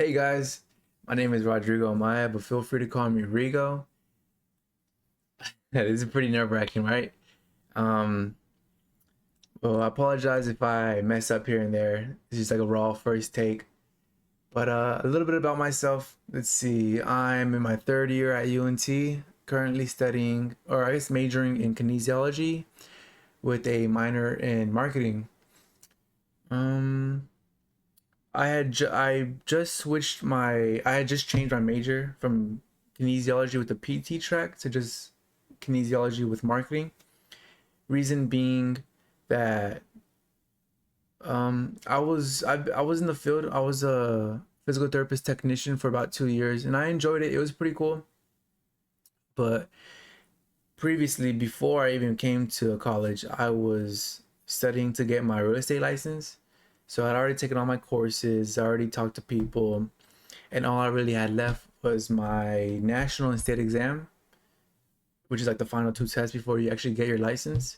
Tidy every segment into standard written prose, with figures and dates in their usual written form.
Hey guys, my name is Rodrigo Amaya, but feel free to call me Rigo. This is pretty nerve-wracking, right? Um, well, I apologize if I mess up here and there. It's just like a raw first take. But a little bit about myself. Let's see. I'm in my third year at UNT, currently studying, or I guess majoring in kinesiology with a minor in marketing. Um, I just switched my I had just changed my major from kinesiology with the PT track to just kinesiology with marketing. Reason being that I was in the field. I was a physical therapist technician for about 2 years, and I enjoyed it. It was pretty cool. But previously, before I even came to college, I was studying to get my real estate license. So I'd already taken all my courses. I already talked to people, and all I really had left was my national and state exam, which is like the final two tests before you actually get your license.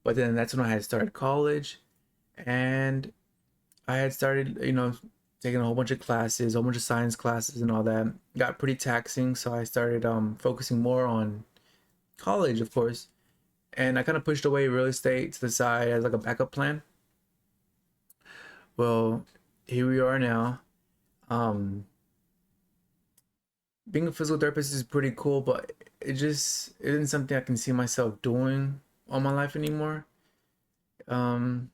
But then that's when I had started college, and I had started, taking a whole bunch of classes, a whole bunch of science classes, and all that. Got pretty taxing, so I started focusing more on college, of course, and I kind of pushed away real estate to the side as like a backup plan. Well, here we are now. Um, Being a physical therapist is pretty cool, but it just isn't something I can see myself doing all my life anymore. Um,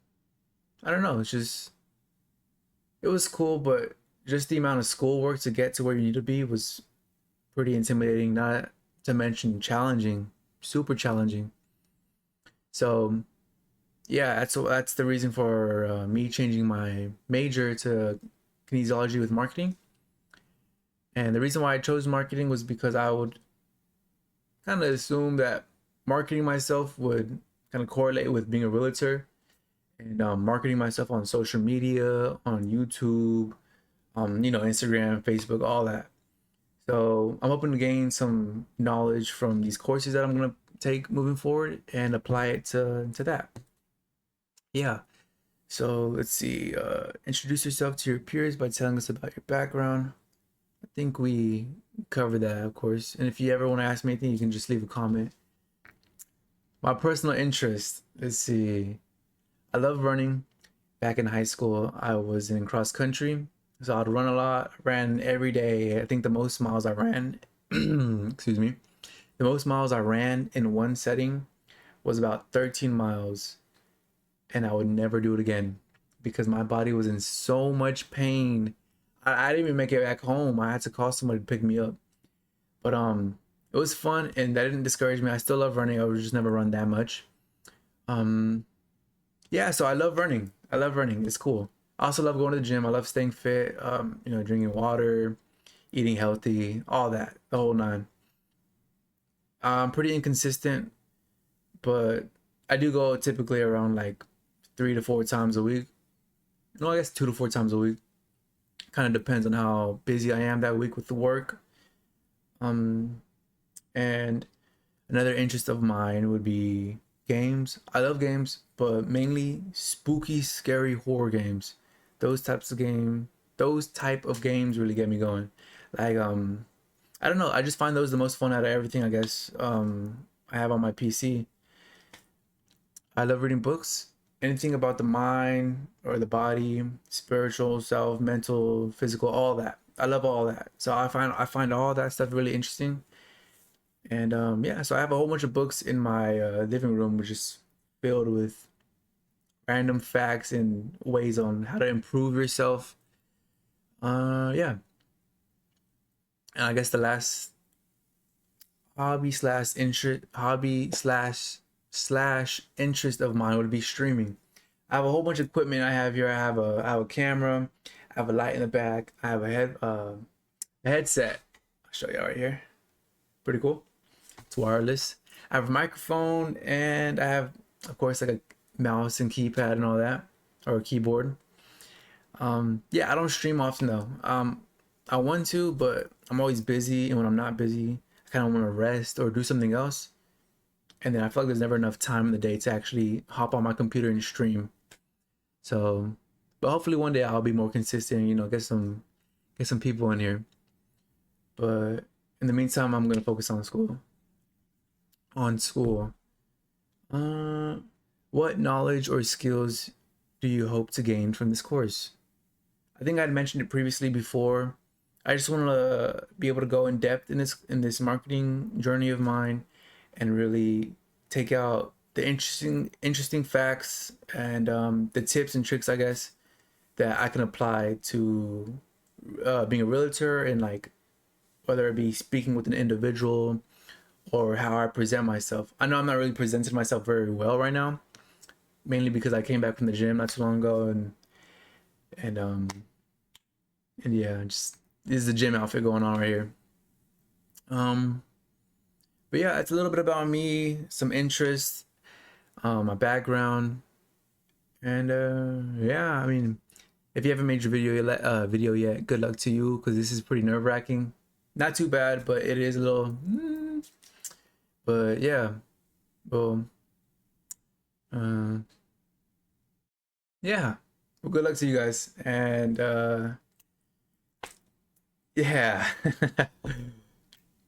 I don't know. It was cool, but just the amount of schoolwork to get to where you need to be was pretty intimidating. Not to mention challenging, super challenging. So yeah, that's the reason for me changing my major to kinesiology with marketing. And the reason why I chose marketing was because I would kind of assume that marketing myself would kind of correlate with being a realtor and marketing myself on social media, on YouTube, Instagram, Facebook, all that. So I'm hoping to gain some knowledge from these courses that I'm gonna take moving forward and apply it to that. Yeah. So let's see. Introduce yourself to your peers by telling us about your background. I think we covered that, of course. And if you ever want to ask me anything, you can just leave a comment. My personal interest. Let's see. I love running. Back in high school, I was in cross country, so I'd run a lot. Ran every day. I think the most miles I ran, excuse me, the most miles I ran in one setting was about 13 miles, and I would never do it again because my body was in so much pain. I didn't even make it back home. I had to call somebody to pick me up. But it was fun, and that didn't discourage me. I still love running. I would just never run that much. Um, yeah, so I love running. I love running. It's cool. I also love going to the gym. I love staying fit. Drinking water, eating healthy, all that, the whole nine. I'm pretty inconsistent, but I do go typically around like 3 to 4 times a week. No, I guess 2 to 4 times a week. Kind of depends on how busy I am that week with the work. Um, and another interest of mine would be games. I love games, but mainly spooky, scary horror games. Those types of those type of games really get me going. Like I don't know, I just find those the most fun out of everything, I guess. I have on my PC. I love reading books. Anything about the mind or the body, spiritual self, mental, physical, all that. I love all that. So I find all that stuff really interesting. And yeah, so I have a whole bunch of books in my living room, which is filled with random facts and ways on how to improve yourself. Yeah, and I guess the last hobby slash interest of mine would be streaming. I have a whole bunch of equipment I have here. I have a camera, I have a light in the back, I have a headset. I'll show you right here. Pretty cool. It's wireless. I have a microphone, and I have, of course, like a mouse and keypad and all that, or a keyboard. Yeah, I don't stream often though. I want to, but I'm always busy, and when I'm not busy, I kind of want to rest or do something else. And then I feel like there's never enough time in the day to actually hop on my computer and stream. So, but hopefully one day I'll be more consistent. Get get some people in here. But in the meantime, I'm gonna focus on school. On school. Uh, what knowledge or skills do you hope to gain from this course? I think I'd mentioned it previously before. I just want to be able to go in depth in this marketing journey of mine, and really take out the interesting facts and the tips and tricks, I guess, that I can apply to being a realtor, and like whether it be speaking with an individual or how I present myself. I know I'm not really presenting myself very well right now, mainly because I came back from the gym not too long ago, and um and yeah, just this is the gym outfit going on right here. Um, but yeah, it's a little bit about me, some interests, my background, and yeah, I mean, if you haven't made your video yet, good luck to you, because this is pretty nerve wracking. Not too bad, but it is a little. But yeah, well, uh, yeah. Well, good luck to you guys, and yeah.